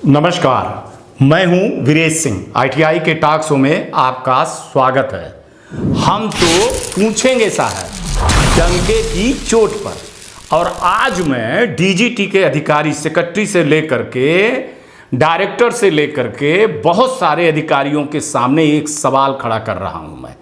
नमस्कार, मैं हूं वीरेश सिंह। आईटीआई के टॉक शो में आपका स्वागत है। हम तो पूछेंगे साहब डंके की चोट पर। और आज मैं डीजीटी के अधिकारी, सेक्रेटरी से लेकर के डायरेक्टर से लेकर के बहुत सारे अधिकारियों के सामने एक सवाल खड़ा कर रहा हूं मैं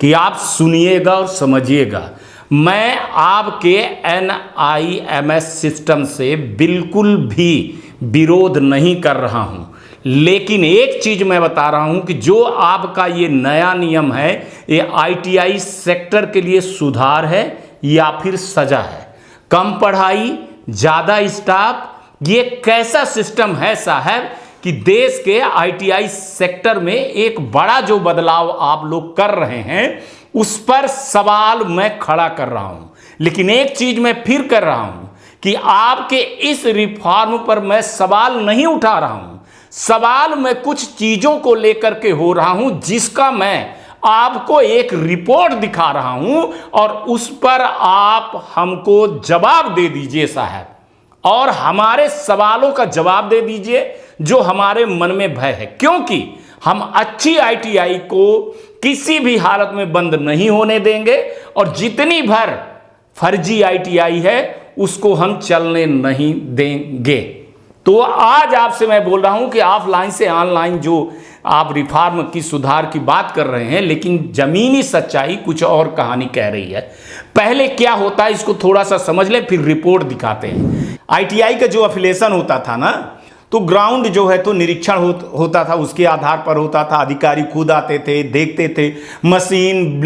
कि आप सुनिएगा और समझिएगा। मैं आपके NIMS सिस्टम से बिल्कुल भी विरोध नहीं कर रहा हूं, लेकिन एक चीज मैं बता रहा हूं कि जो आपका ये नया नियम है, ये ITI सेक्टर के लिए सुधार है या फिर सजा है। कम पढ़ाई, ज़्यादा स्टाफ, ये कैसा सिस्टम है साहब कि देश के ITI सेक्टर में एक बड़ा जो बदलाव आप लोग कर रहे हैं उस पर सवाल मैं खड़ा कर रहा हूं। लेकिन एक चीज मैं फिर कर रहा हूं कि आपके इस रिफॉर्म पर मैं सवाल नहीं उठा रहा हूं। सवाल मैं कुछ चीजों को लेकर के हो रहा हूं जिसका मैं आपको एक रिपोर्ट दिखा रहा हूं और उस पर आप हमको जवाब दे दीजिए साहब, और हमारे सवालों का जवाब दे दीजिए जो हमारे मन में भय है। क्योंकि हम अच्छी ITI को किसी भी हालत में बंद नहीं होने देंगे और जितनी भर फर्जी ITI है उसको हम चलने नहीं देंगे। तो आज आपसे मैं बोल रहा हूं कि ऑफलाइन से ऑनलाइन जो आप रिफॉर्म की सुधार की बात कर रहे हैं, लेकिन जमीनी सच्चाई कुछ और कहानी कह रही है। पहले क्या होता है इसको थोड़ा सा समझ लें, फिर रिपोर्ट दिखाते हैं। ITI का जो एफिलिएशन होता था ना, तो ग्राउंड जो है तो निरीक्षण होता था, उसके आधार पर होता था। अधिकारी खुद आते थे, देखते थे, मशीन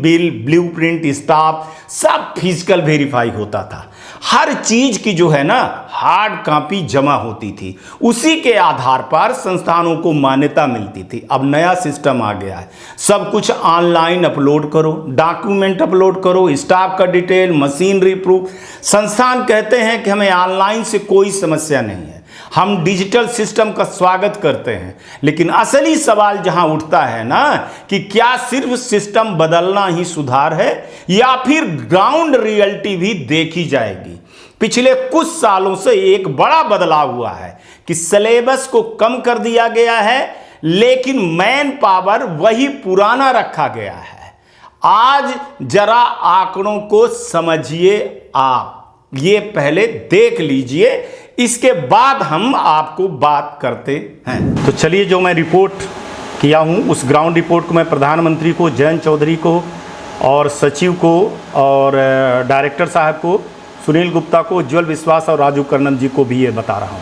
बिल, ब्लूप्रिंट, स्टाफ सब फिजिकल वेरीफाई होता था। हर चीज की जो है ना हार्ड कॉपी जमा होती थी, उसी के आधार पर संस्थानों को मान्यता मिलती थी। अब नया सिस्टम आ गया है, सब कुछ ऑनलाइन अपलोड करो, डॉक्यूमेंट अपलोड करो, स्टाफ का डिटेल, मशीनरी प्रूफ। संस्थान कहते हैं कि हमें ऑनलाइन से कोई समस्या नहीं है, हम डिजिटल सिस्टम का स्वागत करते हैं। लेकिन असली सवाल जहां उठता है ना कि क्या सिर्फ सिस्टम बदलना ही सुधार है या फिर ग्राउंड रियलिटी भी देखी जाएगी। पिछले कुछ सालों से एक बड़ा बदलाव हुआ है कि सिलेबस को कम कर दिया गया है, लेकिन मैन पावर वही पुराना रखा गया है। आज जरा आंकड़ों को समझिए, आप ये पहले देख लीजिए, इसके बाद हम आपको बात करते हैं। तो चलिए, जो मैं रिपोर्ट किया हूं उस ग्राउंड रिपोर्ट को मैं प्रधानमंत्री को, जयंत चौधरी को और सचिव को और डायरेक्टर साहब को, सुनील गुप्ता को, उज्ज्वल विश्वास और राजू कर्णन जी को भी ये बता रहा हूं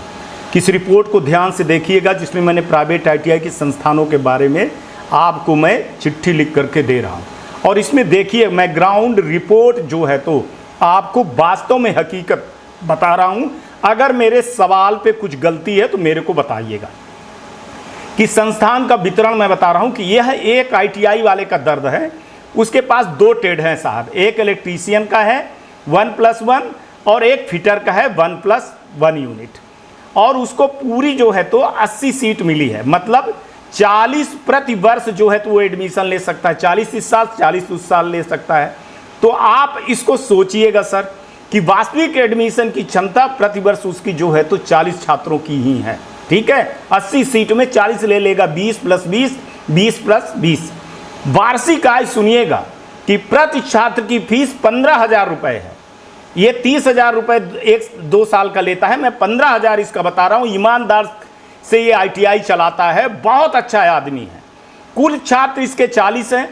कि इस रिपोर्ट को ध्यान से देखिएगा, जिसमें मैंने प्राइवेट ITI के संस्थानों के बारे में आपको मैं चिट्ठी लिख करके दे रहा हूँ। और इसमें देखिए, मैं ग्राउंड रिपोर्ट जो है तो आपको वास्तव में हकीकत बता रहा हूँ। अगर मेरे सवाल पे कुछ गलती है तो मेरे को बताइएगा। कि संस्थान का वितरण मैं बता रहा हूं कि यह एक ITI वाले का दर्द है, उसके पास 2 ट्रेड हैं साहब। एक इलेक्ट्रीशियन का है 1+1 और एक फिटर का है 1+1 यूनिट। और उसको पूरी जो है तो 80 सीट मिली है, मतलब 40 प्रति वर्ष जो है तो वो एडमिशन ले सकता है। 40 इस साल, 40 उस साल ले सकता है। तो आप इसको सोचिएगा सर कि वास्तविक एडमिशन की क्षमता प्रति वर्ष उसकी जो है तो 40 छात्रों की ही है। ठीक है, 80 सीट में 40 ले लेगा, 20+20, 20+20। वार्षिक आय सुनिएगा कि प्रति छात्र की फीस 15,000 रुपये है। ये 30,000 रुपये 1-2 साल का लेता है, मैं 15,000 इसका बता रहा हूँ। ईमानदार से ये ITI चलाता है, बहुत अच्छा आदमी है। कुल छात्र इसके 40 हैं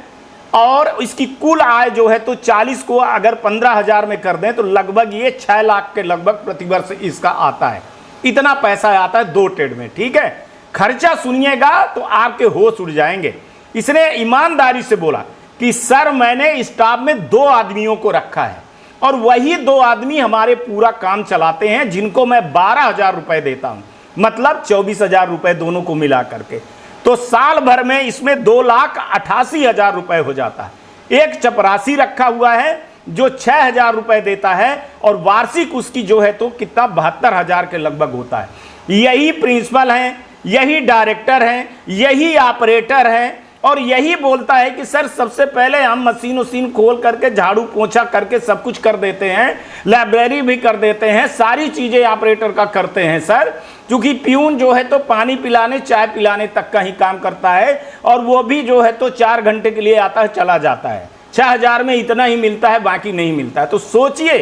और इसकी कुल आय जो है तो 40 को अगर 15,000 में कर दें तो लगभग ये 6 लाख के लगभग प्रतिवर्ष इसका आता है। इतना पैसा आता है 2 ट्रेड में। ठीक है, खर्चा सुनिएगा तो आपके होश उड़ जाएंगे। इसने ईमानदारी से बोला कि सर मैंने स्टाफ में 2 आदमियों को रखा है और वही 2 आदमी हमारे पूरा काम चलाते हैं, जिनको मैं 12,000 रुपये देता हूँ, मतलब 24,000 रुपये दोनों को मिला करके। तो साल भर में इसमें 2,88,000 रुपये हो जाता है। एक चपरासी रखा हुआ है जो 6,000 रुपये देता है और वार्षिक उसकी जो है तो कितना 72,000 के लगभग होता है। यही प्रिंसिपल हैं, यही डायरेक्टर हैं, यही ऑपरेटर हैं और यही बोलता है कि सर सबसे पहले हम मशीन उशीन खोल करके झाड़ू पोछा करके सब कुछ कर देते हैं, लाइब्रेरी भी कर देते हैं, सारी चीज़ें ऑपरेटर का करते हैं सर, क्योंकि प्यून जो है तो पानी पिलाने चाय पिलाने तक का ही काम करता है, और वो भी जो है तो 4 घंटे के लिए आता है चला जाता है, 6000 में इतना ही मिलता है, बाकी नहीं मिलता है। तो सोचिए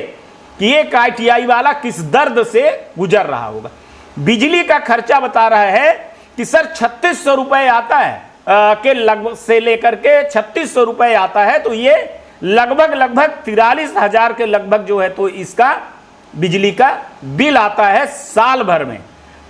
कि एक ITI वाला किस दर्द से गुजर रहा होगा। बिजली का खर्चा बता रहा है कि सर 3600 रुपये आता है के लगभग से लेकर के 3600 रुपये आता है, तो ये लगभग 43,000 के लगभग जो है तो इसका बिजली का बिल आता है साल भर में।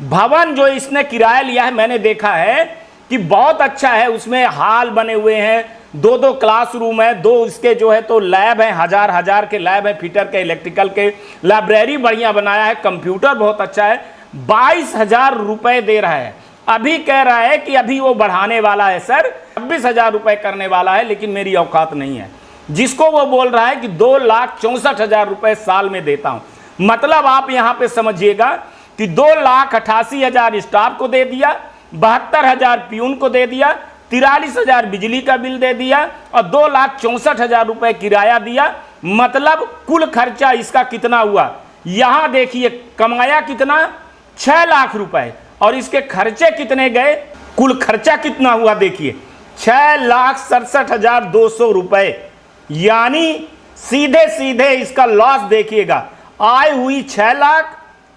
भवन जो इसने किराया लिया है, मैंने देखा है कि बहुत अच्छा है, उसमें हॉल बने हुए हैं, 2 क्लासरूम है, 2 इसके जो है तो लैब है, हजार के लैब है, फिटर के, इलेक्ट्रिकल के, लाइब्रेरी बढ़िया बनाया है, कंप्यूटर बहुत अच्छा है। 22,000 रुपये ददे रहा है। अभी कह रहा है कि अभी वो बढ़ाने वाला है सर, 26,000 रुपये करने वाला है, लेकिन मेरी औकात नहीं है। जिसको वो बोल रहा है कि 2,64,000 रुपये साल में देता हूं। मतलब आप यहां पे समझिएगा कि 2,88,000 स्टाफ को दे दिया, 72,000 प्यून को दे दिया, 43,000 बिजली का बिल दे दिया और 2,64,000 रुपये किराया दिया। मतलब कुल खर्चा इसका कितना हुआ, यहां देखिए, कमाया कितना, 6 लाख रुपए, और इसके खर्चे कितने गए, कुल खर्चा कितना हुआ देखिए, 6,67,200 रुपए। यानी सीधे सीधे इसका लॉस देखिएगा, आय हुई 6 लाख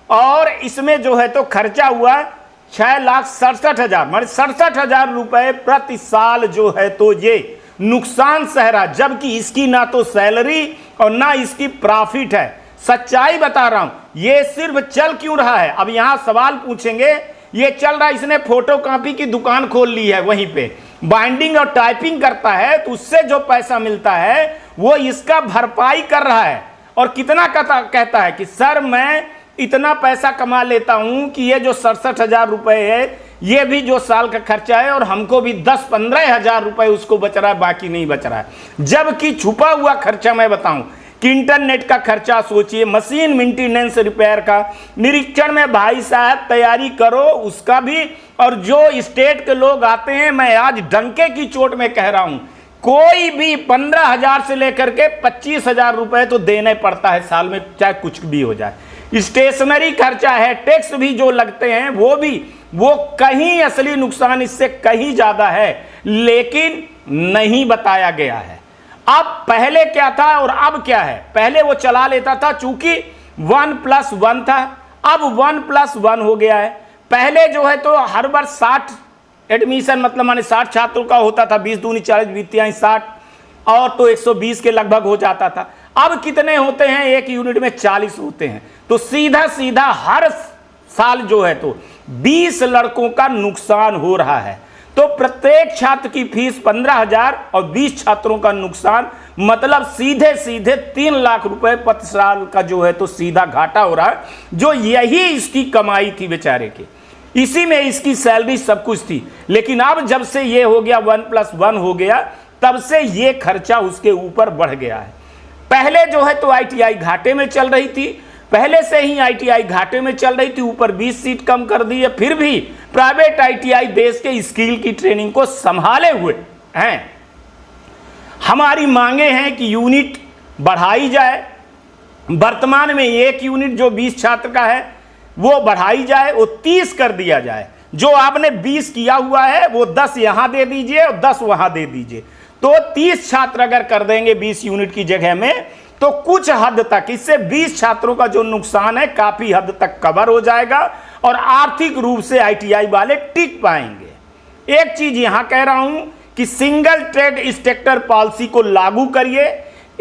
और इसमें जो है तो खर्चा हुआ 6,67,000, मतलब 67,000 रुपए प्रति साल जो है तो ये नुकसान सह रहा, जबकि इसकी ना तो सैलरी और ना इसकी प्रॉफिट है। सच्चाई बता रहा हूं, ये सिर्फ चल क्यों रहा है। अब यहां सवाल पूछेंगे, ये चल रहा है, इसने फोटोकॉपी की दुकान खोल ली है, वहीं पे बाइंडिंग और टाइपिंग करता है, तो उससे जो पैसा मिलता है वो इसका भरपाई कर रहा है। और कितना कहता है कि सर मैं इतना पैसा कमा लेता हूं कि ये जो 67,000 रुपए है ये भी जो साल का खर्चा है, और हमको भी 10-15 रुपए उसको बच रहा है, बाकी नहीं बच रहा है। जबकि छुपा हुआ खर्चा मैं बताऊं कि इंटरनेट का खर्चा सोचिए, मशीन मेंटेनेंस रिपेयर का, निरीक्षण में भाई साहब तैयारी करो उसका भी, और जो स्टेट के लोग आते हैं, मैं आज डंके की चोट में कह रहा हूं, कोई भी 15,000 से लेकर के 25,000 रुपए तो देने पड़ता है साल में, चाहे कुछ भी हो जाए। स्टेशनरी खर्चा है, टैक्स भी जो लगते हैं वो कहीं असली नुकसान इससे कहीं ज्यादा है, लेकिन नहीं बताया गया है। अब पहले क्या था और अब क्या है। पहले वो चला लेता था, चूंकि 1+1 था, अब 1+1 हो गया है। पहले जो है तो हर बार 60 एडमिशन, मतलब माने 60 छात्रों का होता था, 20 दूनी 40, 20 60, और तो 120 के लगभग हो जाता था। अब कितने होते हैं, एक यूनिट में 40 होते हैं। तो सीधा सीधा हर साल जो है तो 20 लड़कों का नुकसान हो रहा है। तो प्रत्येक छात्र की फीस 15,000 और 20 छात्रों का नुकसान, मतलब सीधे सीधे 3 लाख रुपए प्रति साल का जो है तो सीधा घाटा हो रहा है, जो यही इसकी कमाई थी बेचारे की, इसी में इसकी सैलरी सब कुछ थी। लेकिन अब जब से ये हो गया 1+1 हो गया, तब से ये खर्चा उसके ऊपर बढ़ गया है। पहले जो है तो ITI घाटे में चल रही थी, पहले से ही ITI घाटे में चल रही थी, ऊपर 20 सीट कम कर दी है, फिर भी प्राइवेट ITI देश के स्किल की ट्रेनिंग को संभाले हुए हैं। हमारी मांगे हैं कि यूनिट बढ़ाई जाए। वर्तमान में एक यूनिट जो 20 छात्र का है वो बढ़ाई जाए, वो 30 कर दिया जाए। जो आपने 20 किया हुआ है वो 10 यहां दे दीजिए और 10 वहां दे दीजिए, तो 30 छात्र अगर कर देंगे 20 यूनिट की जगह में, तो कुछ हद तक इससे 20 छात्रों का जो नुकसान है काफी हद तक कवर हो जाएगा और आर्थिक रूप से ITI वाले टिक पाएंगे। एक चीज यहां कह रहा हूं कि सिंगल ट्रेड इंस्ट्रक्टर पॉलिसी को लागू करिए।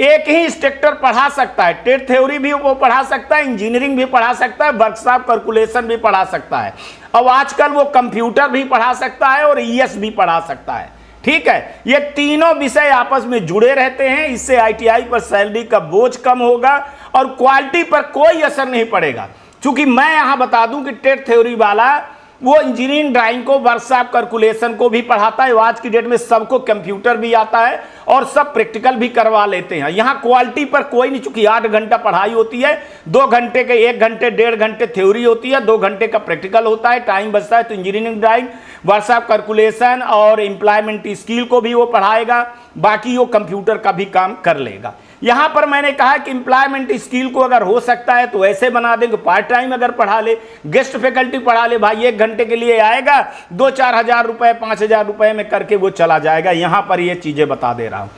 एक ही इंस्ट्रक्टर पढ़ा सकता है, ट्रेड थ्योरी भी वो पढ़ा सकता है, इंजीनियरिंग भी पढ़ा सकता है, वर्कशॉप कैलकुलेशन भी पढ़ा सकता है, और आजकल वो कंप्यूटर भी पढ़ा सकता है और ES भी पढ़ा सकता है। ठीक है, ये तीनों विषय आपस में जुड़े रहते हैं। इससे ITI पर सैलरी का बोझ कम होगा और क्वालिटी पर कोई असर नहीं पड़ेगा। क्योंकि मैं यहां बता दूं कि ट्रेड थ्योरी वाला वो इंजीनियरिंग ड्राइंग को, वर्कशॉप कैलकुलेशन को भी पढ़ाता है। आज की डेट में सबको कंप्यूटर भी आता है और सब प्रैक्टिकल भी करवा लेते हैं। यहाँ क्वालिटी पर कोई नहीं, चूंकि 8 घंटा पढ़ाई होती है, 2 घंटे के 1 घंटे 1.5 घंटे थ्योरी होती है, 2 घंटे का प्रैक्टिकल होता है, टाइम बचता है। तो इंजीनियरिंग ड्राइंग, वर्कशॉप कैलकुलेशन और एम्प्लॉयमेंट स्किल को भी वो पढ़ाएगा, बाकी वो कंप्यूटर का भी काम कर लेगा। यहां पर मैंने कहा कि एम्प्लॉयमेंट स्किल को अगर हो सकता है तो ऐसे बना देंगे, पार्ट टाइम अगर पढ़ा ले, गेस्ट फैकल्टी पढ़ा ले, भाई 1 घंटे के लिए आएगा, 2-4 हजार रुपए 5 हजार रुपए में करके वो चला जाएगा। यहां पर ये चीजें बता दे रहा हूं।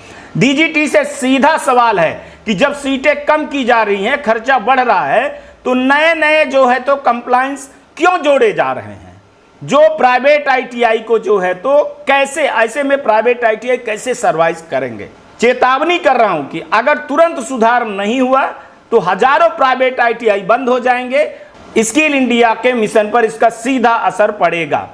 डीजीटी से सीधा सवाल है कि जब सीटें कम की जा रही हैं, खर्चा बढ़ रहा है, तो नए नए जो है तो कंप्लायंस क्यों जोड़े जा रहे हैं? जो प्राइवेट आईटीआई को जो है तो कैसे, ऐसे में प्राइवेट आईटीआई कैसे सर्वाइव करेंगे? चेतावनी कर रहा हूं कि अगर तुरंत सुधार नहीं हुआ तो हजारों प्राइवेट आईटीआई बंद हो जाएंगे। स्किल इंडिया के मिशन पर इसका सीधा असर पड़ेगा।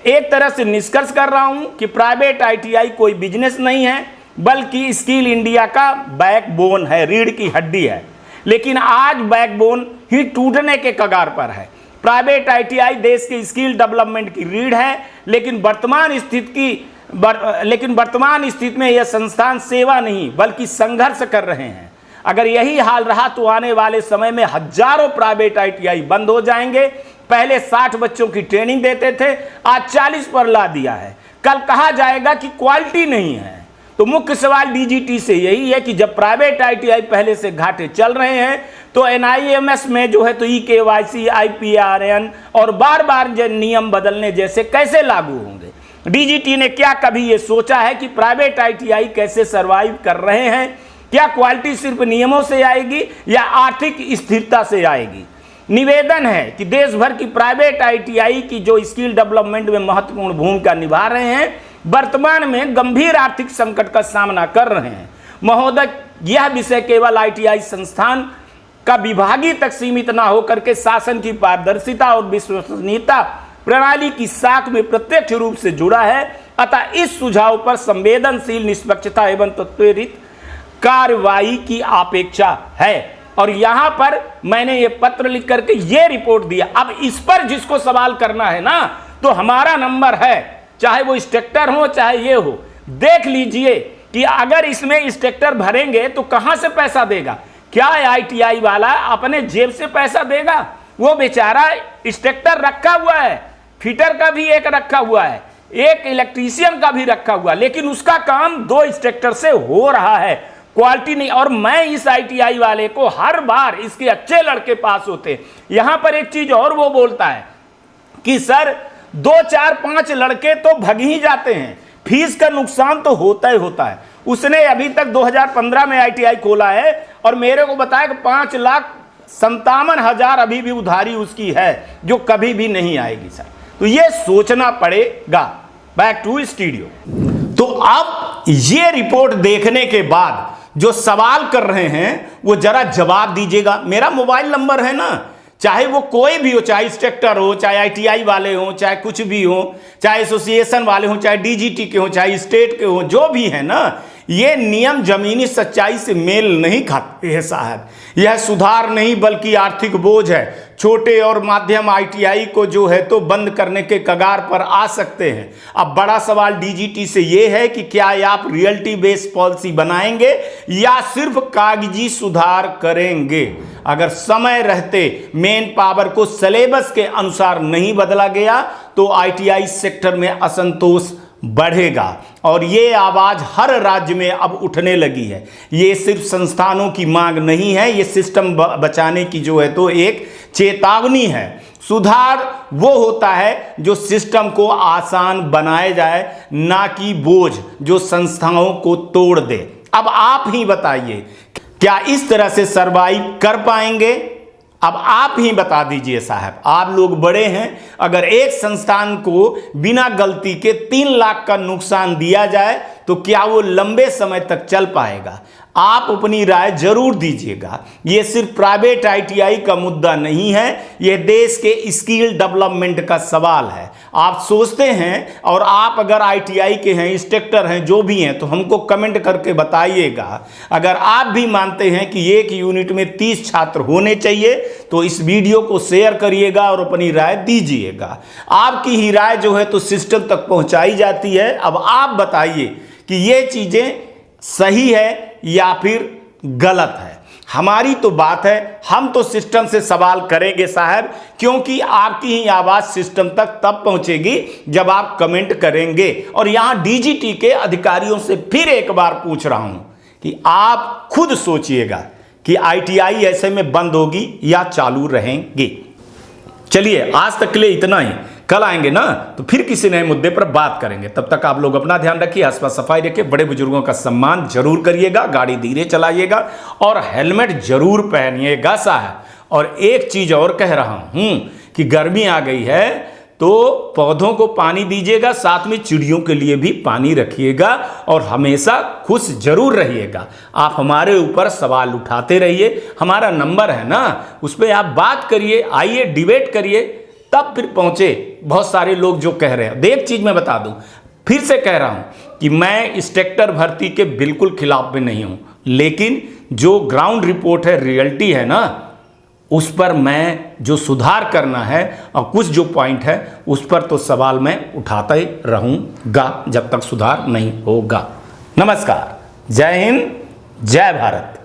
एक तरह से निष्कर्ष कर रहा हूं कि प्राइवेट आईटीआई कोई बिजनेस नहीं है, बल्कि स्किल इंडिया का बैकबोन है, रीढ़ की हड्डी है। लेकिन आज बैकबोन ही टूटने के कगार पर है। प्राइवेट आईटीआई देश की स्किल डेवलपमेंट की रीढ़ है, लेकिन वर्तमान स्थिति में यह संस्थान सेवा नहीं बल्कि संघर्ष कर रहे हैं। अगर यही हाल रहा तो आने वाले समय में हजारों प्राइवेट आईटीआई बंद हो जाएंगे। पहले 60 बच्चों की ट्रेनिंग देते थे, आज 40 पर ला दिया है। कल कहा जाएगा कि क्वालिटी नहीं है। तो मुख्य सवाल डीजीटी से यही है कि जब प्राइवेट आईटीआई पहले से घाटे चल रहे हैं तो एनआईएमएस में जो है तो ईकेवाईसी, आईपीआरएन और बार बार जो नियम बदलने जैसे कैसे लागू होंगे? डीजीटी ने क्या कभी ये सोचा है कि प्राइवेट आईटीआई कैसे सरवाइव कर रहे हैं? क्या क्वालिटी सिर्फ नियमों से आएगी या आर्थिक स्थिरता से आएगी? निवेदन है कि देश भर की प्राइवेट आईटीआई की जो स्किल डेवलपमेंट में महत्वपूर्ण भूमिका निभा रहे हैं, वर्तमान में गंभीर आर्थिक संकट का सामना कर रहे हैं। महोदय, यह विषय केवल आईटीआई संस्थान का विभागीय तक सीमित न होकर के शासन की पारदर्शिता और विश्वसनीयता प्रणाली की साख में प्रत्यक्ष रूप से जुड़ा है। अतः इस सुझाव पर संवेदनशील, निष्पक्षता एवं त्वरित कार्रवाई की अपेक्षा है। और यहां पर मैंने ये पत्र लिख करके ये रिपोर्ट दिया। अब इस पर जिसको सवाल करना है ना, तो हमारा नंबर है, चाहे वो इंस्ट्रक्टर हो चाहे ये हो। देख लीजिए कि अगर इसमें इंस्ट्रक्टर भरेंगे तो कहां से पैसा देगा? क्या आईटीआई वाला अपने जेब से पैसा देगा? वो बेचारा इंस्ट्रक्टर रखा हुआ है, फिटर का भी एक रखा हुआ है, एक इलेक्ट्रीशियन का भी रखा हुआ, लेकिन उसका काम 2 इंस्ट्रक्टर से हो रहा है, क्वालिटी नहीं। और मैं इस आईटीआई वाले को हर बार, इसके अच्छे लड़के पास होते, यहां पर एक चीज और वो बोलता है कि सर 2, 4, 5 लड़के तो भग ही जाते हैं, फीस का नुकसान तो होता ही होता है। उसने अभी तक 2015 में आईटीआई खोला है और मेरे को बताया कि 5,57,000 अभी भी उधारी उसकी है, जो कभी भी नहीं आएगी सर। तो ये सोचना पड़ेगा। Back to studio. तो अब ये रिपोर्ट देखने के बाद जो सवाल कर रहे हैं वो जरा जवाब दीजिएगा। मेरा मोबाइल नंबर है ना, चाहे वो कोई भी हो, चाहे इंस्ट्रक्टर हो, चाहे आईटीआई वाले हो, चाहे कुछ भी हो, चाहे एसोसिएशन वाले हो, चाहे डीजीटी के हो, चाहे स्टेट के हो, जो भी है ना, ये नियम जमीनी सच्चाई से मेल नहीं खाते हैं साहब। यह सुधार नहीं बल्कि आर्थिक बोझ है। छोटे और माध्यम आईटीआई को जो है तो बंद करने के कगार पर आ सकते हैं। अब बड़ा सवाल डीजीटी से ये है कि क्या आप रियलिटी बेस्ड पॉलिसी बनाएंगे या सिर्फ कागजी सुधार करेंगे? अगर समय रहते मेन पावर को सिलेबस के अनुसार नहीं बदला गया तो आईटीआई सेक्टर में असंतोष बढ़ेगा और ये आवाज हर राज्य में अब उठने लगी है। ये सिर्फ संस्थानों की मांग नहीं है, ये सिस्टम बचाने की जो है तो एक चेतावनी है। सुधार वो होता है जो सिस्टम को आसान बनाए जाए, ना कि बोझ जो संस्थाओं को तोड़ दे। अब आप ही बताइए, क्या इस तरह से सरवाइव कर पाएंगे? अब आप ही बता दीजिए साहब, आप लोग बड़े हैं। अगर एक संस्थान को बिना गलती के 3 लाख का नुकसान दिया जाए तो क्या वो लंबे समय तक चल पाएगा? आप अपनी राय जरूर दीजिएगा। ये सिर्फ प्राइवेट आईटीआई का मुद्दा नहीं है, यह देश के स्किल डेवलपमेंट का सवाल है। आप सोचते हैं, और आप अगर आईटीआई के हैं, इंस्ट्रक्टर हैं, जो भी हैं, तो हमको कमेंट करके बताइएगा। अगर आप भी मानते हैं कि एक यूनिट में 30 छात्र होने चाहिए तो इस वीडियो को शेयर करिएगा और अपनी राय दीजिएगा। आपकी ही राय जो है तो सिस्टम तक पहुंचाई जाती है। अब आप बताइए कि ये चीजें सही है या फिर गलत है। हमारी तो बात है, हम तो सिस्टम से सवाल करेंगे साहब, क्योंकि आपकी ही आवाज सिस्टम तक तब पहुंचेगी जब आप कमेंट करेंगे। और यहां डीजीटी के अधिकारियों से फिर एक बार पूछ रहा हूं कि आप खुद सोचिएगा कि आईटीआई ऐसे में बंद होगी या चालू रहेंगे। चलिए, आज तक के लिए इतना ही। कल आएंगे ना तो फिर किसी नए मुद्दे पर बात करेंगे। तब तक आप लोग अपना ध्यान रखिए, आसपास सफाई रखिए, बड़े बुजुर्गों का सम्मान जरूर करिएगा, गाड़ी धीरे चलाइएगा और हेलमेट जरूर पहनिएगा साहब। और एक चीज और कह रहा हूं कि गर्मी आ गई है तो पौधों को पानी दीजिएगा, साथ में चिड़ियों के लिए भी पानी रखिएगा और हमेशा खुश जरूर रहिएगा। आप हमारे ऊपर सवाल उठाते रहिए, हमारा नंबर है ना, उस पर आप बात करिए, आइए डिबेट करिए, तब फिर पहुंचे बहुत सारे लोग जो कह रहे हैं। एक चीज मैं बता दूं, फिर से कह रहा हूं कि मैं इंस्ट्रक्टर भर्ती के बिल्कुल खिलाफ में नहीं हूं, लेकिन जो ग्राउंड रिपोर्ट है, रियलिटी है ना, उस पर मैं जो सुधार करना है और कुछ जो पॉइंट है उस पर तो सवाल मैं उठाता ही रहूंगा जब तक सुधार नहीं होगा। नमस्कार, जय हिंद, जय भारत।